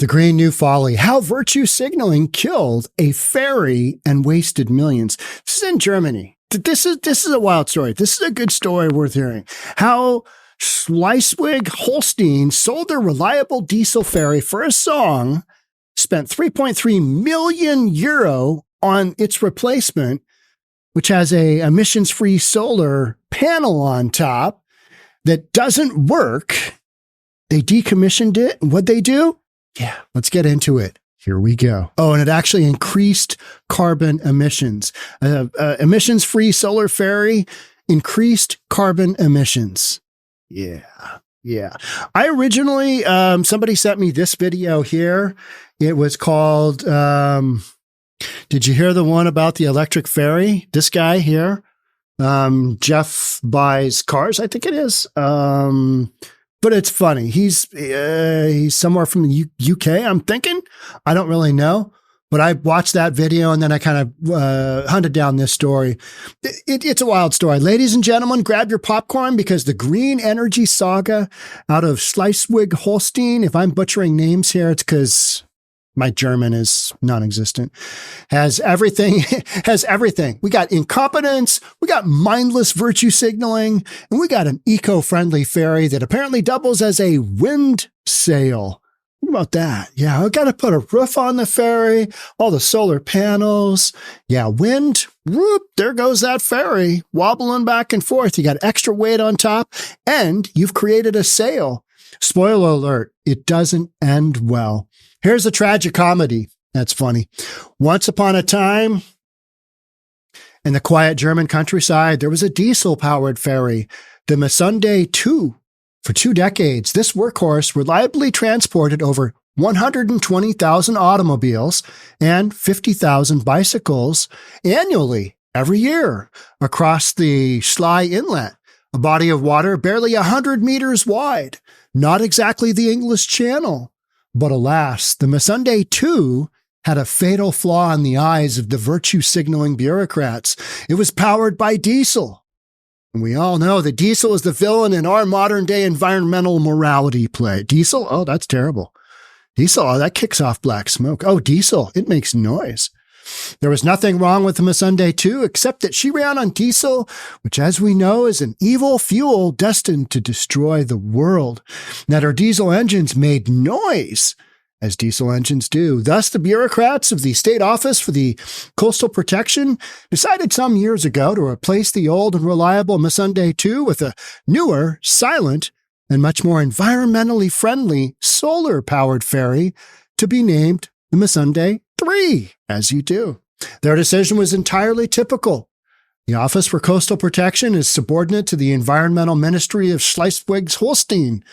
The Green New Folly, how virtue signaling killed a ferry and wasted millions. This is in Germany. This is a wild story. This is a good story worth hearing. How Schleswig-Holstein sold their reliable diesel ferry for a song, spent 3.3 million euro on its replacement, which has a emissions-free solar panel on top that doesn't work. They decommissioned it. And what'd they do? Yeah, let's get into it. Here we go. Oh, and it actually increased carbon emissions. Emissions-free solar ferry increased carbon emissions. Yeah. I originally, somebody sent me this video here. It was called, did you hear the one about the electric ferry? This guy here, Jeff Buys Cars, I think it is. But it's funny. He's somewhere from the UK, I'm thinking. I don't really know. But I watched that video and then I kind of hunted down this story. It's a wild story. Ladies and gentlemen, grab your popcorn because the green energy saga out of Schleswig-Holstein, if I'm butchering names here, it's because my German is non-existent, has everything. We got incompetence, we got mindless virtue signaling, and we got an eco-friendly ferry that apparently doubles as a wind sail. What about that? Yeah, I got to put a roof on the ferry, all the solar panels. Yeah, wind, whoop, there goes that ferry wobbling back and forth. You got extra weight on top, and you've created a sail. Spoiler alert, it doesn't end well. Here's a tragic comedy. That's funny. Once upon a time, in the quiet German countryside, there was a diesel-powered ferry, the Munde 2. For 2 decades, this workhorse reliably transported over 120,000 automobiles and 50,000 bicycles annually every year across the Schlei Inlet, a body of water barely 100 meters wide. Not exactly the English Channel. But alas, the Munde 2 had a fatal flaw in the eyes of the virtue-signaling bureaucrats. It was powered by diesel. And we all know that diesel is the villain in our modern-day environmental morality play. Diesel? Oh, that's terrible. Diesel, oh, that kicks off black smoke. Oh, diesel, it makes noise. There was nothing wrong with the Munde 2 except that she ran on diesel, which, as we know, is an evil fuel destined to destroy the world. And that her diesel engines made noise, as diesel engines do. Thus, the bureaucrats of the State Office for the Coastal Protection decided some years ago to replace the old and reliable Munde 2 with a newer, silent, and much more environmentally friendly solar-powered ferry to be named the Munde 3, as you do. Their decision was entirely typical. The Office for Coastal Protection is subordinate to the Environmental Ministry of Schleswig-Holstein,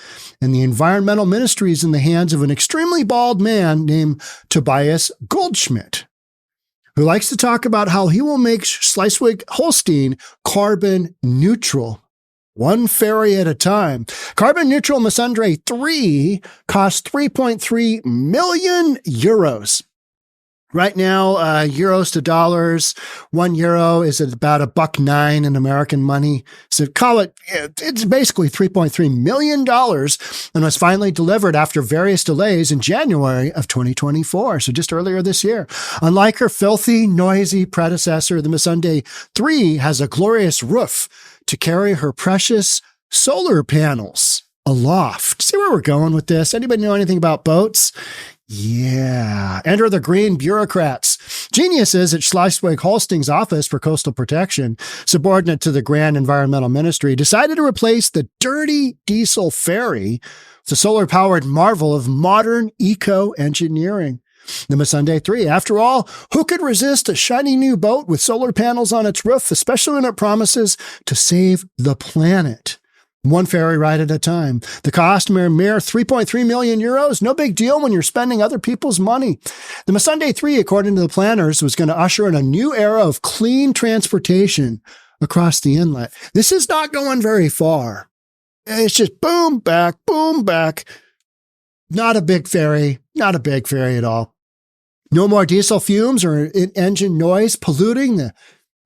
and the Environmental Ministry is in the hands of an extremely bald man named Tobias Goldschmidt, who likes to talk about how he will make Schleswig-Holstein carbon neutral, one ferry at a time. Carbon neutral Munde 3 costs 3.3 million euros. Right now, euros to dollars, €1 is at about $1.09 in American money. So call it, it's basically $3.3 million and was finally delivered after various delays in January of 2024. So just earlier this year. Unlike her filthy, noisy predecessor, the Munde 3 has a glorious roof to carry her precious solar panels aloft. See where we're going with this? Anybody know anything about boats? Yeah. Enter the green bureaucrats. Geniuses at Schleswig-Holstein's Office for Coastal Protection, subordinate to the Grand Environmental Ministry, decided to replace the dirty diesel ferry with a solar-powered marvel of modern eco-engineering. The Munde 3. After all, who could resist a shiny new boat with solar panels on its roof, especially when it promises to save the planet? One ferry ride at a time. The cost, mere 3.3 million euros. No big deal when you're spending other people's money. The Munde 3, according to the planners, was going to usher in a new era of clean transportation across the inlet. This is not going very far. It's just boom, back, boom, back. Not a big ferry at all. No more diesel fumes or engine noise polluting the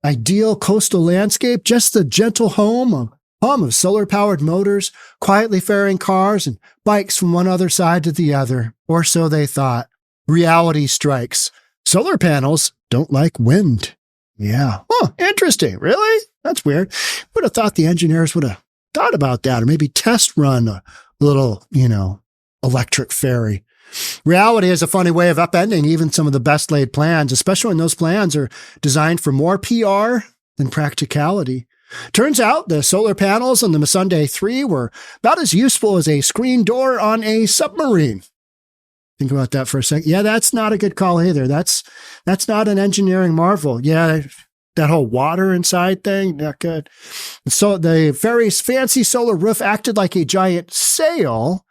ideal coastal landscape. Just the gentle hum hum of solar-powered motors, quietly ferrying cars and bikes from one other side to the other, or so they thought. Reality strikes. Solar panels don't like wind. Yeah. Oh, interesting. Really? That's weird. Would have thought the engineers would have thought about that, or maybe test run a little, electric ferry. Reality is a funny way of upending even some of the best laid plans, especially when those plans are designed for more PR than practicality. Turns out the solar panels on the Munde 3 were about as useful as a screen door on a submarine. Think about that for a second. Yeah, that's not a good call either. That's not an engineering marvel. Yeah, that whole water inside thing, not good. So the Ferry's fancy solar roof acted like a giant sail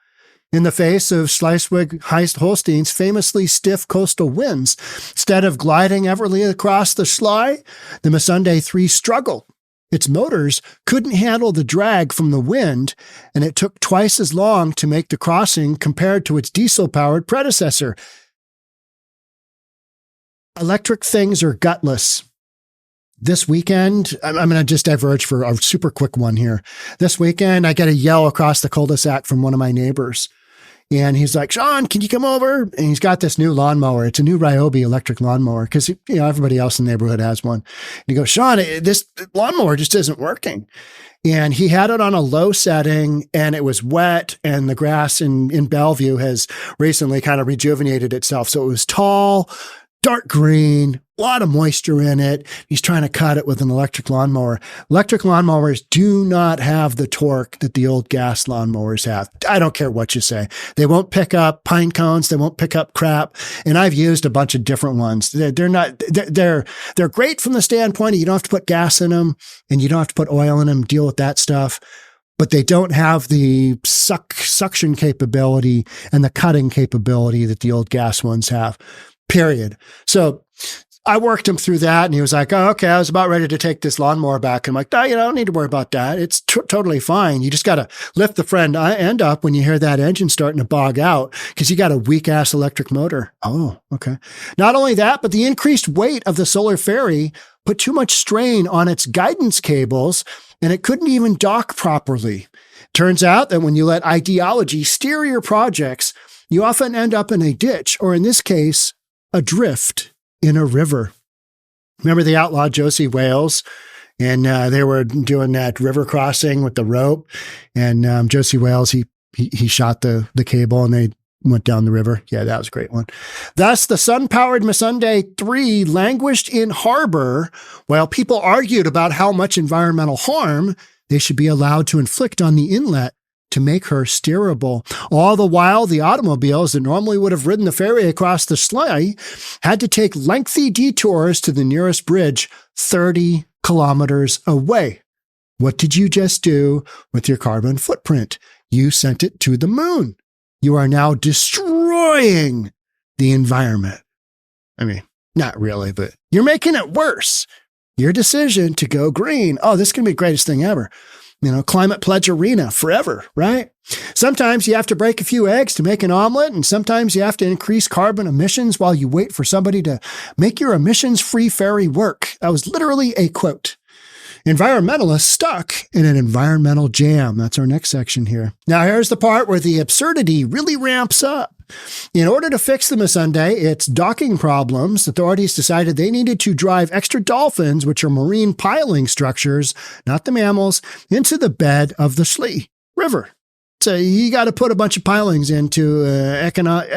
in the face of Schleswig-Holstein's famously stiff coastal winds. Instead of gliding everly across the Schlei, the Munde 3 struggled. Its motors couldn't handle the drag from the wind, and it took twice as long to make the crossing compared to its diesel-powered predecessor. Electric things are gutless. This weekend, I'm going to just diverge for a super quick one here. This weekend, I get a yell across the cul-de-sac from one of my neighbors. And he's like, Sean, can you come over? And he's got this new lawnmower. It's a new Ryobi electric lawnmower because, everybody else in the neighborhood has one. And he goes, Sean, this lawnmower just isn't working. And he had it on a low setting and it was wet, and the grass in Bellevue has recently kind of rejuvenated itself. So it was tall, dark green, a lot of moisture in it. He's trying to cut it with an electric lawnmower. Electric lawnmowers do not have the torque that the old gas lawnmowers have. I don't care what you say. They won't pick up pine cones. They won't pick up crap. And I've used a bunch of different ones. They're great from the standpoint of you don't have to put gas in them and you don't have to put oil in them, deal with that stuff. But they don't have the suction capability and the cutting capability that the old gas ones have. Period. So I worked him through that, and he was like, oh, okay, I was about ready to take this lawnmower back. I'm like, no, you don't need to worry about that. It's totally fine. You just got to lift the front end up when you hear that engine starting to bog out because you got a weak-ass electric motor. Oh, okay. Not only that, but the increased weight of the solar ferry put too much strain on its guidance cables, and it couldn't even dock properly. Turns out that when you let ideology steer your projects, you often end up in a ditch, or in this case, adrift in a river. Remember the outlaw Josie Wales? And they were doing that river crossing with the rope. And Josie Wales, he shot the cable and they went down the river. Yeah, that was a great one. Thus, the sun-powered Munde 3 languished in harbor while people argued about how much environmental harm they should be allowed to inflict on the inlet to make her steerable. All the while, the automobiles that normally would have ridden the ferry across the Schlei had to take lengthy detours to the nearest bridge 30 kilometers away. What did you just do with your carbon footprint? You sent it to the moon. You are now destroying the environment. I mean, not really, but you're making it worse. Your decision to go green. Oh, this is going to be the greatest thing ever. Climate pledge arena forever, right? Sometimes you have to break a few eggs to make an omelet, and sometimes you have to increase carbon emissions while you wait for somebody to make your emissions-free ferry work. That was literally a quote. Environmentalists stuck in an environmental jam. That's our next section here. Now, here's the part where the absurdity really ramps up. In order to fix the Munde, its docking problems, authorities decided they needed to drive extra dolphins, which are marine piling structures, not the mammals, into the bed of the Schlei River. So you got to put a bunch of pilings into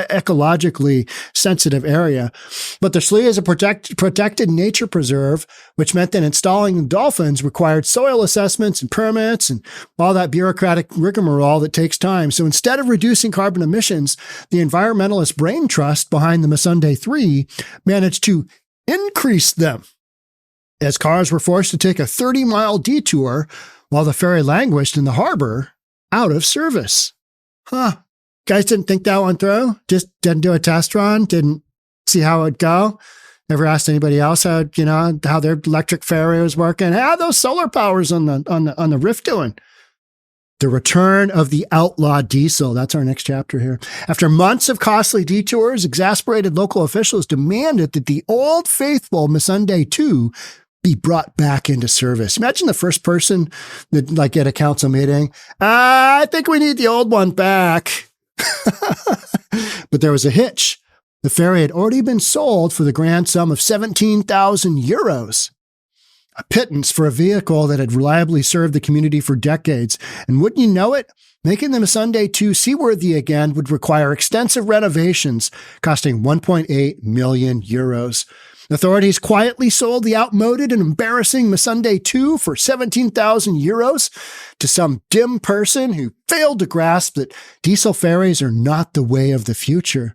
ecologically sensitive area. But the Schlei is a protected nature preserve, which meant that installing the dolphins required soil assessments and permits and all that bureaucratic rigmarole that takes time. So instead of reducing carbon emissions, the environmentalist brain trust behind the Munde 3 managed to increase them, as cars were forced to take a 30-mile detour while the ferry languished in the harbor out of service. Guys didn't think that one through? Just didn't do a test run? Didn't see how it'd go? Never asked anybody else how their electric ferry was working? How those solar powers on the Rift doing? The return of the outlaw diesel. That's our next chapter here. After months of costly detours, exasperated local officials demanded that the old faithful Munde 2 be brought back into service. Imagine the first person that, like at a council meeting, I think we need the old one back. But there was a hitch. The ferry had already been sold for the grand sum of 17,000 euros. A pittance for a vehicle that had reliably served the community for decades. And wouldn't you know it, making the Munde 2 seaworthy again would require extensive renovations, costing 1.8 million euros. Authorities quietly sold the outmoded and embarrassing Munde 2 for 17,000 euros to some dim person who failed to grasp that diesel ferries are not the way of the future.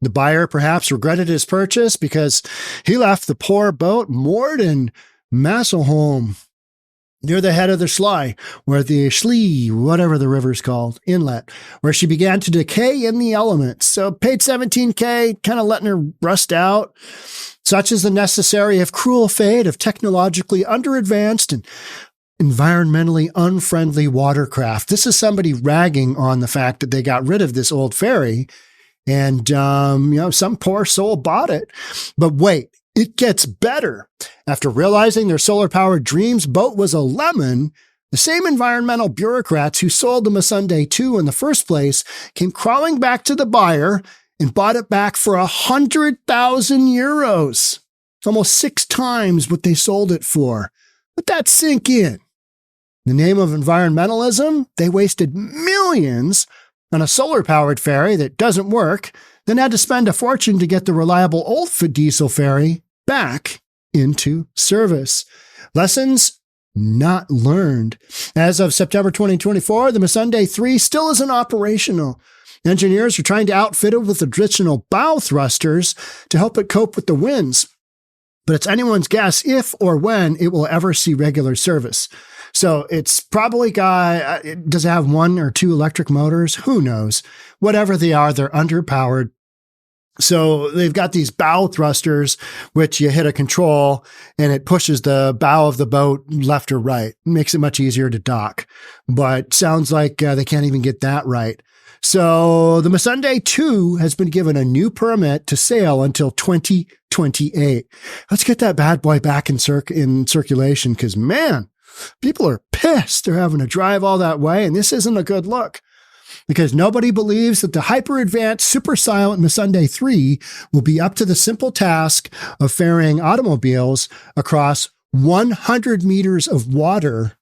The buyer perhaps regretted his purchase because he left the poor boat moored in Masselholm, near the head of the Schlei, where the Schlie, whatever the river's called, inlet, where she began to decay in the elements. So paid 17K, kind of letting her rust out. Such is the necessary, if cruel fate, of technologically under-advanced and environmentally unfriendly watercraft. This is somebody ragging on the fact that they got rid of this old ferry, and some poor soul bought it. But wait, it gets better. After realizing their solar-powered dreams boat was a lemon, the same environmental bureaucrats who sold the Munde 2 in the first place came crawling back to the buyer and bought it back for 100,000 euros. Almost 6 times what they sold it for. Let that sink in. In the name of environmentalism, they wasted millions on a solar-powered ferry that doesn't work, then had to spend a fortune to get the reliable old diesel ferry back into service. Lessons not learned. As of September 2024, the Munde 3 still isn't operational. Engineers are trying to outfit it with additional bow thrusters to help it cope with the winds. But it's anyone's guess if or when it will ever see regular service. So it's probably does it have 1 or 2 electric motors? Who knows? Whatever they are, they're underpowered. So they've got these bow thrusters, which you hit a control and it pushes the bow of the boat left or right. It makes it much easier to dock. But sounds like they can't even get that right. So the Munde 2 has been given a new permit to sail until 2028. Let's get that bad boy back in circulation because, man, people are pissed. They're having to drive all that way, and this isn't a good look. Because nobody believes that the hyper-advanced, super silent Munde 3 will be up to the simple task of ferrying automobiles across 100 meters of water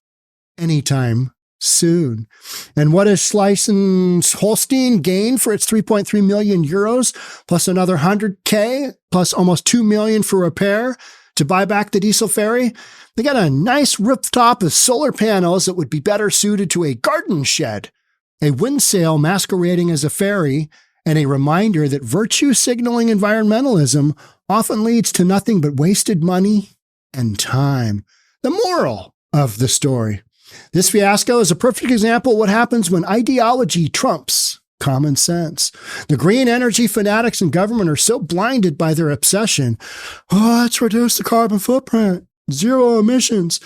anytime soon. And what does Schleswig-Holstein gain for its 3.3 million euros, plus another 100K, plus almost 2 million for repair to buy back the diesel ferry? They got a nice rooftop of solar panels that would be better suited to a garden shed, a windsail masquerading as a ferry, and a reminder that virtue signaling environmentalism often leads to nothing but wasted money and time. The moral of the story. This fiasco is a perfect example of what happens when ideology trumps common sense. The green energy fanatics in government are so blinded by their obsession. Oh, let's reduce the carbon footprint. 0 emissions,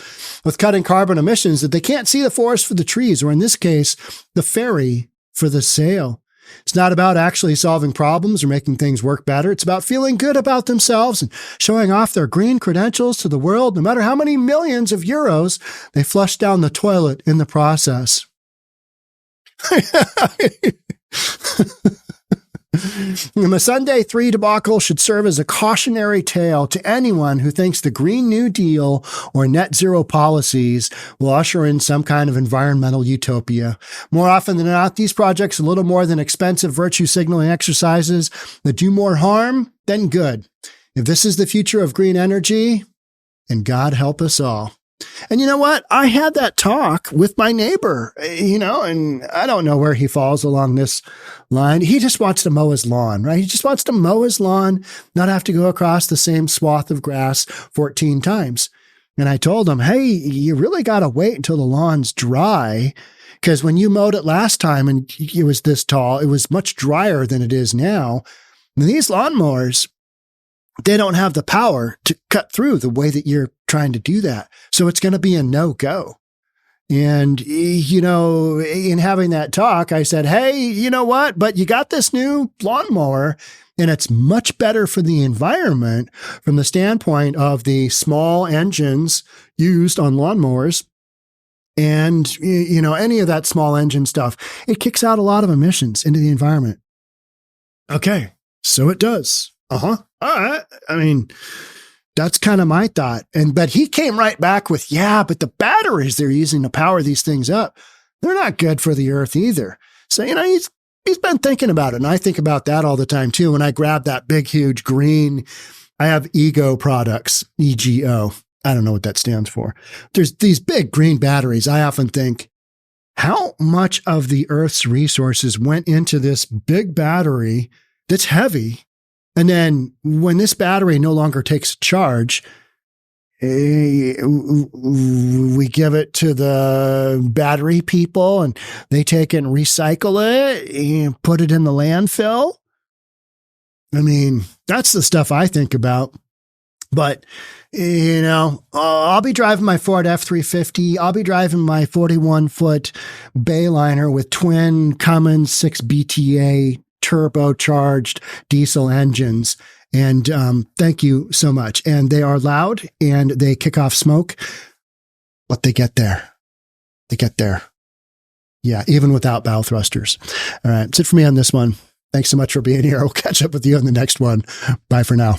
with cutting carbon emissions, that they can't see the forest for the trees, or in this case, the ferry for the sail. It's not about actually solving problems or making things work better. It's about feeling good about themselves and showing off their green credentials to the world, no matter how many millions of euros they flush down the toilet in the process. The Munde 3 debacle should serve as a cautionary tale to anyone who thinks the Green New Deal or net zero policies will usher in some kind of environmental utopia. More often than not, these projects are little more than expensive virtue signaling exercises that do more harm than good. If this is the future of green energy, and God help us all. And you know what? I had that talk with my neighbor, and I don't know where he falls along this line. He just wants to mow his lawn, right? He just wants to mow his lawn, not have to go across the same swath of grass 14 times. And I told him, hey, you really got to wait until the lawn's dry, because when you mowed it last time and it was this tall, it was much drier than it is now. And these lawnmowers, they don't have the power to cut through the way that you're trying to do that. So it's going to be a no-go. And, in having that talk, I said, hey, you know what? But you got this new lawnmower, and it's much better for the environment from the standpoint of the small engines used on lawnmowers. And, any of that small engine stuff, it kicks out a lot of emissions into the environment. Okay, so it does. All right. I mean, that's kind of my thought. But he came right back with, yeah, but the batteries they're using to power these things up, they're not good for the earth either. So, he's been thinking about it. And I think about that all the time too. When I grab that big, huge green, I have Ego products, EGO. I don't know what that stands for. There's these big green batteries. I often think, how much of the earth's resources went into this big battery that's heavy? And then when this battery no longer takes charge, we give it to the battery people and they take it and recycle it and put it in the landfill. I mean, that's the stuff I think about. But, I'll be driving my Ford F-350. I'll be driving my 41-foot Bayliner with twin Cummins 6 BTA turbocharged diesel engines. And thank you so much. And they are loud and they kick off smoke, but they get there. They get there. Yeah, even without bow thrusters. All right, that's it for me on this one. Thanks so much for being here. I'll catch up with you on the next one. Bye for now.